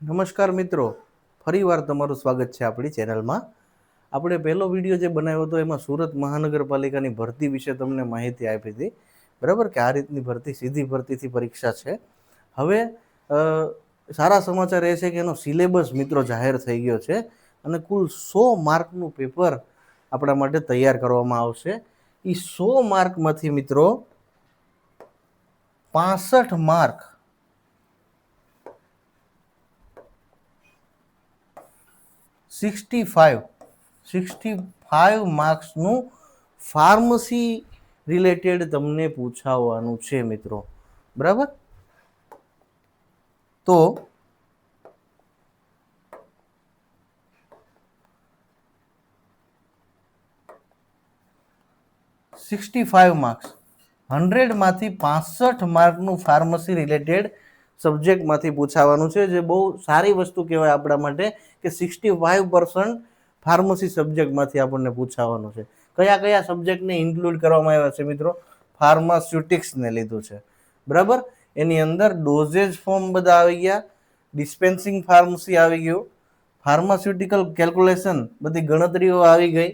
નમસ્કાર મિત્રો, ફરીવાર તમારું સ્વાગત છે આપણી ચેનલમાં. આપણે પહેલો વિડીયો જે બનાવ્યો હતો એમાં સુરત મહાનગરપાલિકાની ભરતી વિશે તમને માહિતી આપી હતી, બરાબર કે આ રીતની ભરતી સીધી ભરતીથી પરીક્ષા છે. હવે સારા સમાચાર એ છે કે એનો સિલેબસ મિત્રો જાહેર થઈ ગયો છે અને કુલ 100 માર્કનું પેપર આપણા માટે તૈયાર કરવામાં આવશે. એ 100 માર્કમાંથી મિત્રો 65 માર્ક 65 માર્ક્સનું ફાર્મસી રિલેટેડ તમને પૂછાવવાનું છે મિત્રો, બરાબર. તો 65 માર્ક્સ 100માંથી 65 માર્કનું ફાર્મસી રિલેટેડ સબ્જેક્ટમાંથી પૂછાવાનું છે, જે બહુ સારી વસ્તુ કહેવાય આપણા માટે કે 65% ફાર્મસી સબ્જેક્ટમાંથી આપણને પૂછાવાનું છે. કયા કયા સબ્જેક્ટને ઇન્ક્લુડ કરવામાં આવ્યા છે મિત્રો? ફાર્માસ્યુટિક્સને લીધું છે, બરાબર. એની અંદર ડોઝેજ ફોર્મ બધા આવી ગયા, ડિસ્પેન્સિંગ ફાર્મસી આવી ગયું, ફાર્માસ્યુટિકલ કેલ્ક્યુલેશન બધી ગણતરીઓ આવી ગઈ,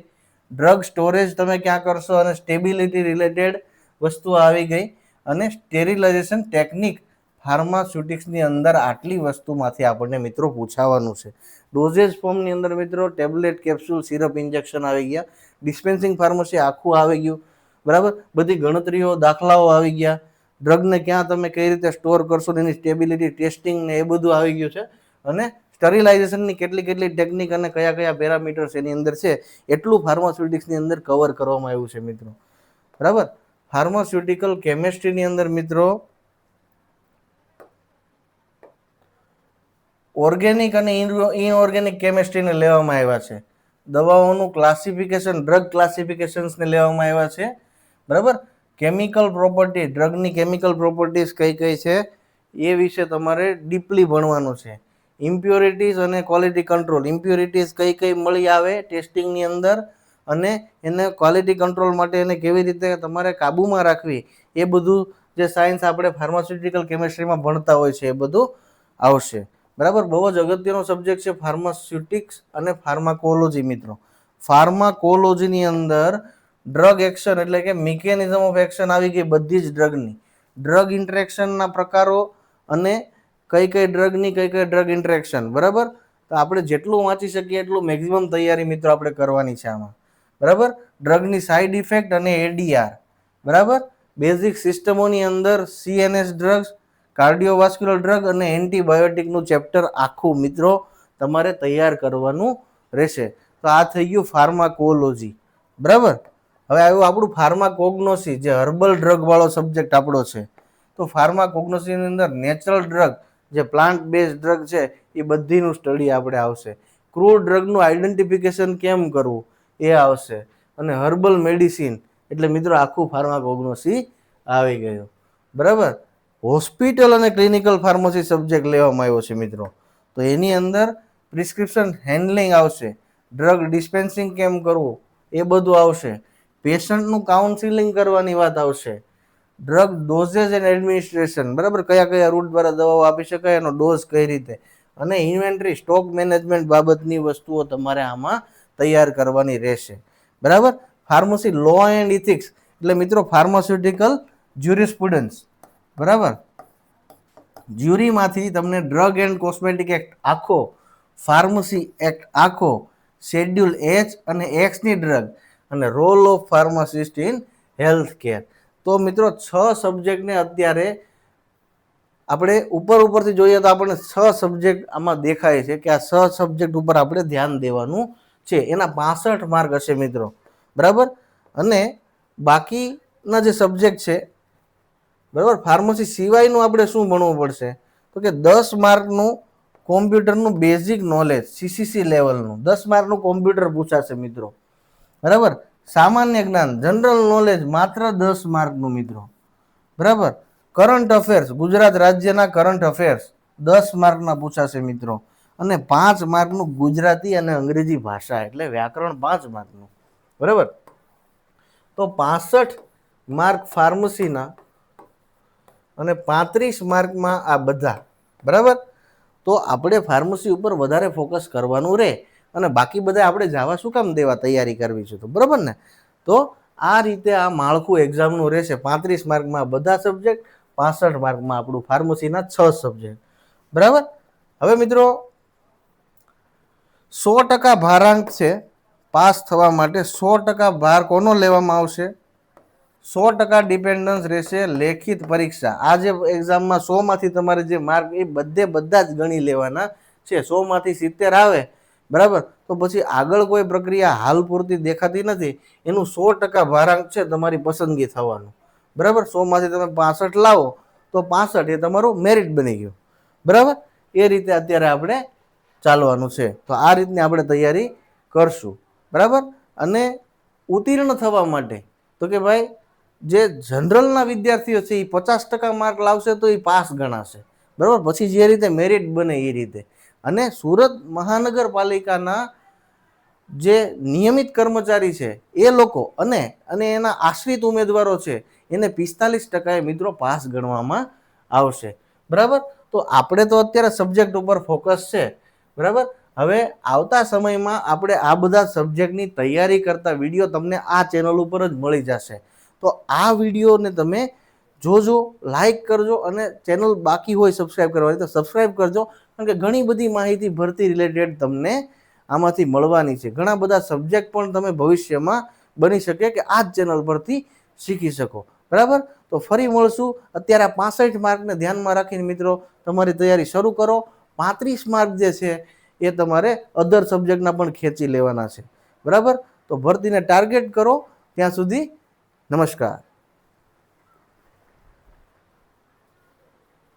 ડ્રગ સ્ટોરેજ તમે ક્યાં કરશો અને સ્ટેબિલિટી રિલેટેડ વસ્તુઓ આવી ગઈ, અને સ્ટેરિલાઇઝેશન ટેકનિક ફાર્માસ્યુટિક્સની અંદર આટલી વસ્તુમાંથી આપણને મિત્રો પૂછાવાનું છે. ડોઝેજ ફોર્મની અંદર મિત્રો ટેબ્લેટ, કેપ્સ્યુલ, સિરપ, ઇન્જેક્શન આવી ગયા, ડિસ્પેન્સિંગ ફાર્મસી આખું આવી ગયું, બરાબર. બધી ગણતરીઓ, દાખલાઓ આવી ગયા, ડ્રગને ક્યાં તમે કઈ રીતે સ્ટોર કરશો એની સ્ટેબિલિટી ટેસ્ટિંગ ને એ બધું આવી ગયું છે, અને સ્ટરીલાઇઝેશનની કેટલી ટેકનિક અને કયા કયા પેરામીટર્સ એની અંદર છે એટલું ફાર્માસ્યુટિક્સની અંદર કવર કરવામાં આવ્યું છે મિત્રો, બરાબર. ફાર્માસ્યુટિકલ કેમેસ્ટ્રીની અંદર મિત્રો ઓર્ગેનિક અને ઇનઓર્ગેનિક કેમેસ્ટ્રીને લેવામાં આવ્યા છે. દવાઓનું ક્લાસિફિકેશન, ડ્રગ ક્લાસિફિકેશન્સને લેવામાં આવ્યા છે, બરાબર. કેમિકલ પ્રોપર્ટી, ડ્રગની કેમિકલ પ્રોપર્ટીઝ કઈ કઈ છે એ વિશે તમારે ડીપલી ભણવાનું છે. ઇમ્પ્યોરિટીઝ અને ક્વોલિટી કંટ્રોલ, ઇમ્પ્યોરિટીઝ કઈ કઈ મળી આવે ટેસ્ટિંગની અંદર, અને એને ક્વોલિટી કંટ્રોલ માટે એને કેવી રીતે તમારે કાબૂમાં રાખવી, એ બધું જે સાયન્સ આપણે ફાર્માસ્યુટિકલ કેમેસ્ટ્રીમાં ભણતા હોય છે એ બધું આવશે, બરાબર. બહુ જ અગત્યનો સબ્જેક્ટ છે ફાર્માસ્યુટિક્સ અને ફાર્માકોલોજી મિત્રો. ફાર્માકોલોજીની અંદર ડ્રગ એક્શન એટલે કે મિકેનિઝમ ઓફ એક્શન આવી ગઈ બધી જ ડ્રગની, ડ્રગ ઇન્ટરેક્શનના પ્રકારો અને કઈ કઈ ડ્રગની કઈ કઈ ડ્રગ ઇન્ટરેક્શન, બરાબર. તો આપણે જેટલું વાંચી શકીએ એટલું મેક્સિમમ તૈયારી મિત્રો આપણે કરવાની છે આમાં, બરાબર. ડ્રગની સાઇડ ઇફેક્ટ અને એડીઆર, બરાબર. બેઝિક સિસ્ટમોની અંદર સીએનએસ ડ્રગ્સ, કાર્ડિયોવાસ્ક્યુલર ડ્રગ અને એન્ટીબાયોટિકનું ચેપ્ટર આખું મિત્રો તમારે તૈયાર કરવાનું રહેશે. તો આ થઈ ગયું ફાર્માકોલોજી, બરાબર. હવે આવ્યું આપણું ફાર્માકોગ્નોસી, જે હર્બલ ડ્રગ વાળો સબ્જેક્ટ આપણો છે. તો ફાર્માકોગ્નોસીની અંદર નેચરલ ડ્રગ, જે પ્લાન્ટ બેઝ ડ્રગ છે એ બધીનું સ્ટડી આપણે આવશે. ક્રૂડ ડ્રગનું આઈડેન્ટિફિકેશન કેમ કરવું એ આવશે, અને હર્બલ મેડિસિન એટલે મિત્રો આખું ફાર્માકોગ્નોસી આવી ગયું, બરાબર. હોસ્પિટલ અને ક્લિનિકલ ફાર્મસી સબ્જેક્ટ લેવામાં આવ્યો છે મિત્રો. તો એની અંદર પ્રિસ્ક્રિપ્શન હેન્ડલિંગ આવશે, ડ્રગ ડિસ્પેન્સિંગ કેમ કરવું એ બધું આવશે, પેશન્ટનું કાઉન્સિલિંગ કરવાની વાત આવશે, ડ્રગ ડોઝેજ એન્ડ એડમિનિસ્ટ્રેશન, બરાબર. કયા કયા રૂટ દ્વારા દવાઓ આપી શકાય, એનો ડોઝ કઈ રીતે, અને ઇન્વેન્ટરી, સ્ટોક મેનેજમેન્ટ બાબતની વસ્તુઓ તમારે આમાં તૈયાર કરવાની રહેશે, બરાબર. ફાર્મસી લો એન્ડ ઇથિક્સ એટલે મિત્રો ફાર્માસ્યુટિકલ જ્યુરિસ્પ્રુડન્સ, બરાબર. જ્યુરીમાંથી તમને ડ્રગ એન્ડ કોસ્મેટિક એક્ટ આખો, ફાર્મસી એક્ટ આખો, શેડ્યુલ એચ અને એક્સની ડ્રગ, અને role of pharmacist in health care. તો મિત્રો 6 સબ્જેક્ટને અત્યારે આપણે ઉપરથી જોઈએ તો આપણને 6 સબ્જેક્ટ આમાં દેખાય છે કે આ 6 સબ્જેક્ટ ઉપર આપણે ધ્યાન દેવાનું છે. એના 65 માર્ક હશે મિત્રો, બરાબર. અને બાકીના જે સબ્જેક્ટ છે, બરાબર, ફાર્મસી સિવાયનું આપણે શું ભણવું પડશે તો કે 10 માર્કનું કોમ્પ્યુટરનું બેઝિક નોલેજ, સીસીસી લેવલનું 10 માર્કનું કોમ્પ્યુટર પૂછાશે મિત્રો, બરાબર. સામાન્ય જ્ઞાન, જનરલ નોલેજ માત્ર 10 માર્કનું મિત્રો, બરાબર. કરંટ અફેર્સ, ગુજરાત રાજ્યના કરંટ અફેર્સ 10 માર્કના પૂછાશે મિત્રો, અને 5 માર્કનું ગુજરાતી અને અંગ્રેજી ભાષા એટલે વ્યાકરણ 5 માર્કનું, બરાબર. તો 65 માર્ક ફાર્મસીના અને 35 માર્કમાં આ બધા, બરાબર. તો આપણે ફાર્મસી ઉપર વધારે ફોકસ કરવાનું રહે અને બાકી બધા આપણે જવા શું કામ દેવા, તૈયારી કરવી છે તો, બરાબર ને. તો આ રીતે આ માળખું એક્ઝામનું રહેશે. 35 માર્કમાં બધા સબ્જેક્ટ, 65 માર્કમાં આપણું ફાર્મસીના 6 સબ્જેક્ટ, બરાબર. હવે મિત્રો 100% ભારાંક છે પાસ થવા માટે. 100% ભાર કોનો લેવામાં આવશે? 100% ડિપેન્ડન્સ રહેશે લેખિત પરીક્ષા. આ જે એક્ઝામમાં 100માંથી તમારે જે માર્ક એ બધા જ ગણી લેવાના છે. 100માંથી 70 આવે, બરાબર, તો પછી આગળ કોઈ પ્રક્રિયા હાલ પૂરતી દેખાતી નથી. એનું 100% ભારાંક છે તમારી પસંદગી થવાનું, બરાબર. 100માંથી તમે 65 લાવો તો 65 એ તમારું મેરિટ બની ગયું, બરાબર. એ રીતે અત્યારે આપણે ચાલવાનું છે. તો આ રીતની આપણે તૈયારી કરશું, બરાબર. અને ઉત્તીર્ણ થવા માટે તો કે ભાઈ જે જનરલના વિદ્યાર્થીઓ છે એ 50% માર્ક લાવશે તો એ પાસ ગણાશે, બરાબર. પછી જે રીતે મેરિટ બને એ રીતે. અને સુરત મહાનગરપાલિકાના જે નિયમિત કર્મચારી છે એ લોકો અને એના આશ્રિત ઉમેદવારો છે એને 45% મિત્રો પાસ ગણવામાં આવશે, બરાબર. તો આપણે તો અત્યારે સબ્જેક્ટ ઉપર ફોકસ છે, બરાબર. હવે આવતા સમયમાં આપણે આ બધા સબ્જેક્ટની તૈયારી કરતા વિડીયો તમને આ ચેનલ ઉપર જ મળી જશે. તો આ વિડીયોને તમે જોજો, લાઈક કરજો અને ચેનલ બાકી હોય સબસ્ક્રાઈબ કરવાની તો સબસ્ક્રાઈબ કરજો, કારણ કે ઘણી બધી માહિતી ભરતી રિલેટેડ તમને આમાંથી મળવાની છે. ઘણા બધા સબ્જેક્ટ પણ તમે ભવિષ્યમાં બની શકે કે આ જ ચેનલ પરથી શીખી શકો, બરાબર. તો ફરી મળશું. અત્યારે 65 માર્કને ધ્યાનમાં રાખીને મિત્રો તમારી તૈયારી શરૂ કરો. 35 માર્ક જે છે એ તમારે અધર સબ્જેક્ટના પણ ખેંચી લેવાના છે, બરાબર. તો ભરતીને ટાર્ગેટ કરો. ત્યાં સુધી નમસ્કાર.